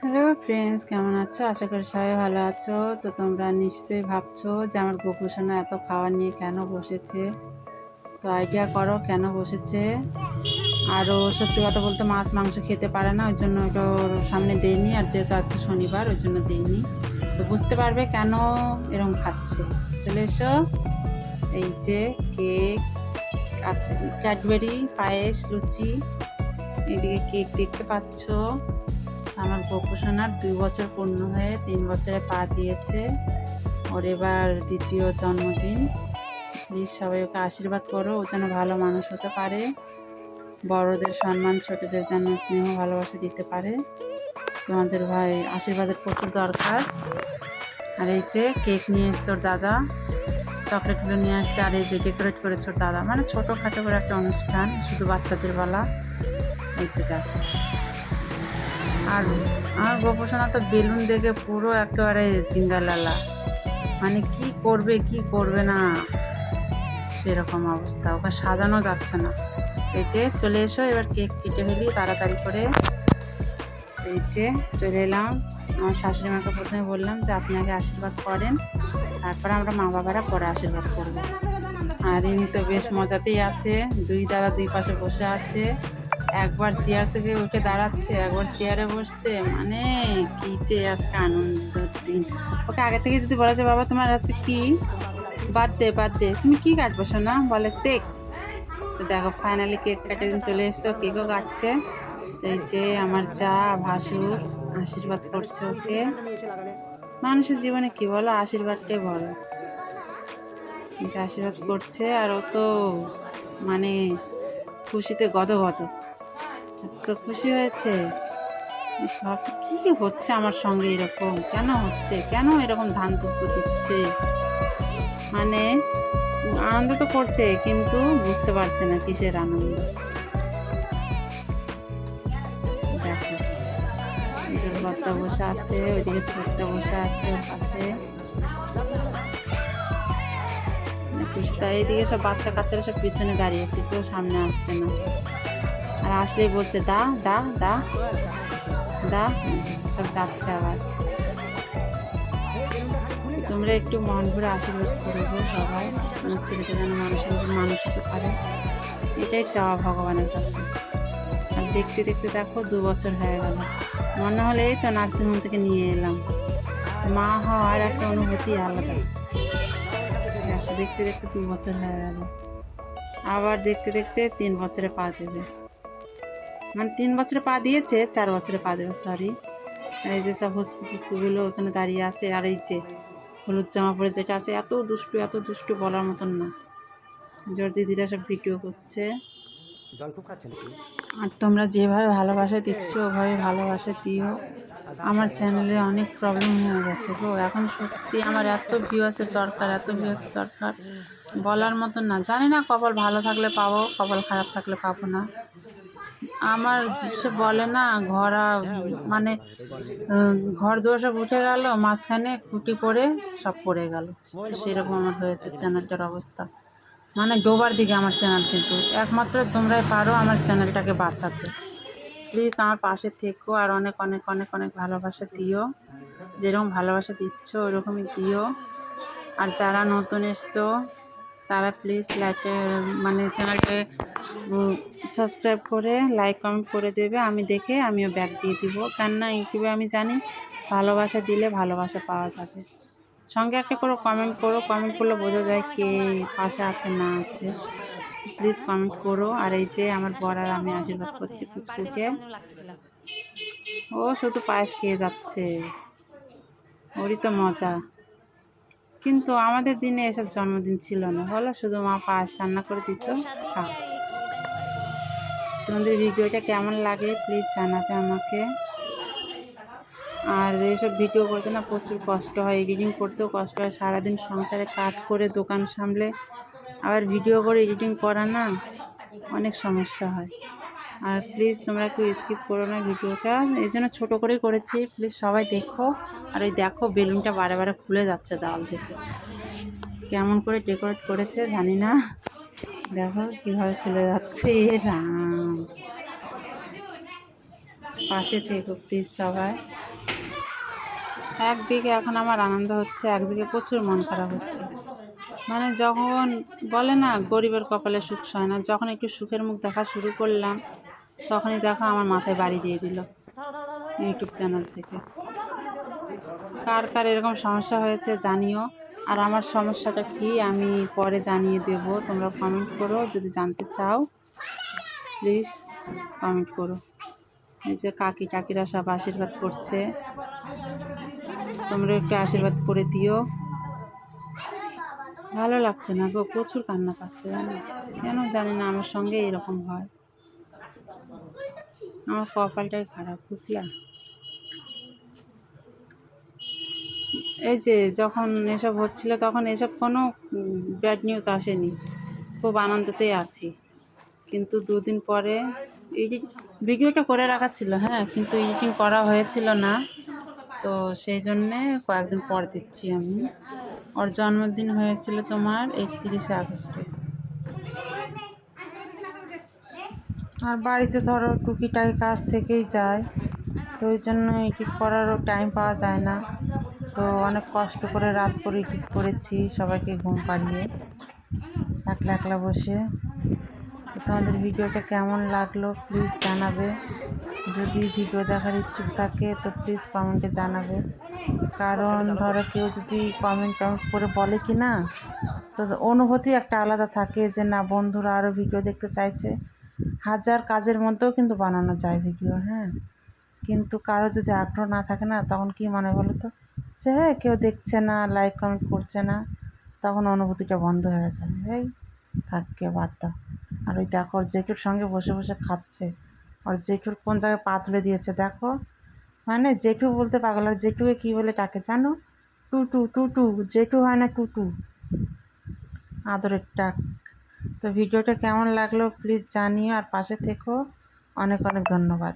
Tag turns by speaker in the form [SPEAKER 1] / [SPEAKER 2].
[SPEAKER 1] Hello friends, কেমন আছো? আশা করি সবাই ভালো আছো। তো তোমরা নিশ্চয়ই ভাবছো যে আমার গোপুসোনা এত খাবার নিয়ে কেন বসেছে। তো আইডিয়া করো কেন বসেছে। আর ও সত্যি কথা বলতে মাছ মাংস খেতে পারে না, ওই জন্য ওটা ওর সামনে দেইনি। আর যেহেতু আজকে শনিবার, ওই জন্য দেইনি। তো বুঝতে পারবে কেন এরকম খাচ্ছে। চলে এসো। এই যে কেক আছে, ক্যাডবেরি, পায়েস, লুচি, এদিকে কেক দেখতে পাচ্ছো। আমার গোপুসোনার 2 বছর পূর্ণ হয়ে 3 বছরে পা দিয়েছে। ওর এবার দ্বিতীয় জন্মদিন। প্লিজ সবাই ওকে আশীর্বাদ করো, ও যেন ভালো মানুষ হতে পারে, বড়দের সম্মান, ছোটদের যেন স্নেহ ভালোবাসা দিতে পারে। তোমাদের ভাই আশীর্বাদের প্রচুর দরকার। আর এই যে কেক নিয়ে এসছে ওর দাদা, চকলেটগুলো নিয়ে আসছে। আর এই যে ডেকোরেট করেছে ওর দাদা, মানে ছোটোখাটো করে একটা অনুষ্ঠান, শুধু বাচ্চাদের বলা। এই যে দেখো। আর আমার গোপুসোনা তো বেলুন দেখে পুরো একেবারে জিঙ্গালালা, মানে কি করবে কি করবে না সেরকম অবস্থা, ওকে সাজানো যাচ্ছে না। এই যে চলে এসো, এবার কেক কেটে ফেলি তাড়াতাড়ি করে। এই যে চলে এলাম। আমার শাশুড়ি মাকে প্রথমে বললাম যে আপনি আগে আশীর্বাদ করেন, তারপরে আমরা মা বাবারা পরে আশীর্বাদ করবো। আর ইনি তো বেশ মজাতেই আছে, দুই দাদা দুই পাশে বসে আছে। একবার চেয়ার থেকে উঠে দাঁড়াচ্ছে, একবার চেয়ারে বসছে, মানে কি যে আজকে আনন্দের দিন। ওকে আগে থেকে যদি বলা যায় বাবা তোমার আজকে কি বার্থডে, তুমি কি কাটবো শোনা, বলে কেক। তো দেখো ফাইনালি কেক কাটার দিন চলে এসছে, কেকও কাটছে। তো এই যে আমার যা ভাসুর আশীর্বাদ করছে ওকে। মানুষের জীবনে কি বলো, আশীর্বাদটাই বলো। যে আশীর্বাদ করছে, আর ও তো মানে খুশিতে গদগদ, এত খুশি হয়েছে। ভাবছে কি হচ্ছে আমার সঙ্গে, এরকম কেন হচ্ছে, কেন এরকম ধান তুপ্পু দিচ্ছে। মানে আনন্দ তো করছে কিন্তু বুঝতে পারছে না কিসের আনন্দ। দেখো বড়টা বসে আছে, ওইদিকে ছোটটা বসে আছে ওর পাশে। খুশিটা এইদিকে সব বাচ্চা কাচ্চারা সব পিছনে দাঁড়িয়েছে, কেউ সামনে আসছে না। আর আসলেই বলছে দা দা দা দা, সব যাচ্ছে আবার। তোমরা একটু মন ভরে আশীর্বাদ করবো সবাই, আমার ছেলেটা যেন মানুষের মানুষ হতে পারে, এটাই চাওয়া ভগবানের কাছে। আর দেখতে দেখতে দেখো 2 বছর হয়ে গেল। মনে হলে এই তো নার্সিংহোম থেকে নিয়ে এলাম। মা হওয়ার একটা অনুভূতি আলাদা। দেখো দেখতে দেখতে 2 বছর হয়ে গেল, আবার দেখতে দেখতে 3 বছরে পা দেবে। মানে 3 বছরে পা দিয়েছে, 4 বছরে পা দেবে, সরি। আর এই যে সব ফুচকুগুলো ওখানে দাঁড়িয়ে আছে। আর এই যে হলুদ জামা পরে যেটা আছে, এত দুষ্টু বলার মতন না। জোর দিদিরা সব ভিডিও করছে। আর তোমরা যেভাবে ভালোবাসা দিচ্ছ ওভাবে ভালোবাসা দিও। আমার চ্যানেলে অনেক প্রবলেম হয়ে গেছে গো, এখন সত্যি আমার এত ভিউয়ার্সের দরকার, এত ভিউয়ার্সের দরকার বলার মতন না। জানি না কপাল ভালো থাকলে পাবো, কপাল খারাপ থাকলে পাবো না। আমার সে বলে না ঘরা, মানে ঘর দুয়ার সব উঠে গেল, মাঝখানে খুঁটি পড়ে সব পড়ে গেল। তো সেরকম আমার হয়েছে চ্যানেলটার অবস্থা, মানে ডোবার দিকে আমার চ্যানেল। কিন্তু একমাত্র তোমরাই পারো আমার চ্যানেলটাকে বাঁচাতে। প্লিজ আমার পাশে থেকো, আর অনেক অনেক অনেক অনেক ভালোবাসা দিও। যেরকম ভালোবাসা দিচ্ছ ওরকমই দিও। আর যারা নতুন এসছো তারা প্লিজ লাইকে, মানে চ্যানেলকে সাবস্ক্রাইব করে লাইক কমেন্ট করে দেবে, আমি দেখে আমিও ব্যাক দিয়ে দিব। কেননা ইউটিউবে আমি জানি ভালোবাসা দিলে ভালোবাসা পাওয়া যাবে। সঙ্গে একটা করে কমেন্ট করো, কমেন্ট করলে বোঝা যায় কে পাশে আছে না আছে। প্লিজ কমেন্ট করো। আর এই যে আমার বর আর আমি আশীর্বাদ করছি পুচকুকে, ও শুধু পায়েস খেয়ে যাচ্ছে, ওরই তো মজা। কিন্তু আমাদের দিনে এসব জন্মদিন ছিল না, বলো, শুধু মা পায়েস রান্না করে দিত, খা। তোমাদের ভিডিওটা কেমন লাগে প্লিজ জানাবে আমাকে। আর এইসব ভিডিও করতে না প্রচুর কষ্ট হয়, এডিটিং করতেও কষ্ট হয়। সারাদিন সংসারে কাজ করে দোকান সামলে আবার ভিডিও করে এডিটিং করা না, অনেক সমস্যা হয়। আর প্লিজ তোমরা একটু স্কিপ করো না ভিডিওটা, এই জন্য ছোটো করেই করেছি, প্লিজ সবাই দেখো। আর এই দেখো বেলুনটা বারে বারে খুলে যাচ্ছে দেওয়াল থেকে, কেমন করে ডেকোরেট করেছে জানি না। দেখো কীভাবে খুলে যাচ্ছে, এ রাম। পাশে থেকো প্লিজ সবাই। একদিকে এখন আমার আনন্দ হচ্ছে, একদিকে প্রচুর মন খারাপ হচ্ছে। মানে যখন বলে না গরিবের কপালে সুখ সয় না, যখন একটু সুখের মুখ দেখা শুরু করলাম তখনই দেখো আমার মাথায় বাড়ি দিয়ে দিল ইউটিউব চ্যানেল থেকে। কার কার এরকম সমস্যা হয়েছে জানিও, আর আমার সমস্যাটা কি আমি পরে জানিয়ে দেব। তোমরা কমেন্ট করো যদি জানতে চাও, প্লিজ কমেন্ট করো। এই যে কাকি কাকিরা সব আশীর্বাদ করছে, তোমরা একটু আশীর্বাদ করে দিও। ভালো লাগছে না গো, প্রচুর কান্না পাচ্ছে জানো, কেন জানি না আমার সঙ্গে এরকম হয়। আমার কপালটাই খারাপ, বুঝলাম। এই যে যখন এসব হচ্ছিল তখন এসব কোনো ব্যাড নিউজ আসেনি, খুব আনন্দতেই আছি। কিন্তু দুদিন পরে ভিডিওটা করে রাখা ছিল, হ্যাঁ, কিন্তু এডিটিং করা হয়েছিল না, তো সেই জন্যে কয়েকদিন পর দিচ্ছি আমি। ওর জন্মদিন হয়েছিল তোমার 31শে আগস্টে। আর বাড়িতে ধরো টুকিটাকি কাজ থেকেই যায়, তো ওই জন্য এডিট করারও টাইম পাওয়া যায় না। তো অনেক কষ্ট করে রাত করে এডিট করেছি সবাইকে ঘুম পাড়িয়ে, একলা একলা বসে। তো তোমাদের ভিডিওটা কেমন লাগলো প্লিজ জানাবে। যদি ভিডিও দেখার ইচ্ছুক থাকে তো প্লিজ কমেন্টে জানাবে। কারণ ধরো কেউ যদি কমেন্ট করে বলে কি না, তো অনুভূতি একটা আলাদা থাকে যে না বন্ধুরা আরও ভিডিও দেখতে চাইছে। হাজার কাজের মধ্যেও কিন্তু বানানো যায় ভিডিও, হ্যাঁ, কিন্তু কারো যদি আগ্রহ না থাকে না তখন কি মনে বলো তো, যে হ্যাঁ কেউ দেখছে না, লাইক কমেন্ট করছে না, তখন অনুভূতিটা বন্ধ হয়ে যায়। এই থাককে বাদ দাও। আর ওই দেখো ওর জেঠুর সঙ্গে বসে বসে খাচ্ছে, ওর জেঠুর কোন জায়গায় পা তুলে দিয়েছে দেখো। মানে জেঠু বলতে পাগল, আর জেঠুকে কী বলে ডাকে জানো? টুটু টুটু, জেঠু হয় না টুটু, আদরের ডাক। তো ভিডিওটা কেমন লাগলো প্লিজ জানিও, আর পাশে থেকো। অনেক অনেক ধন্যবাদ।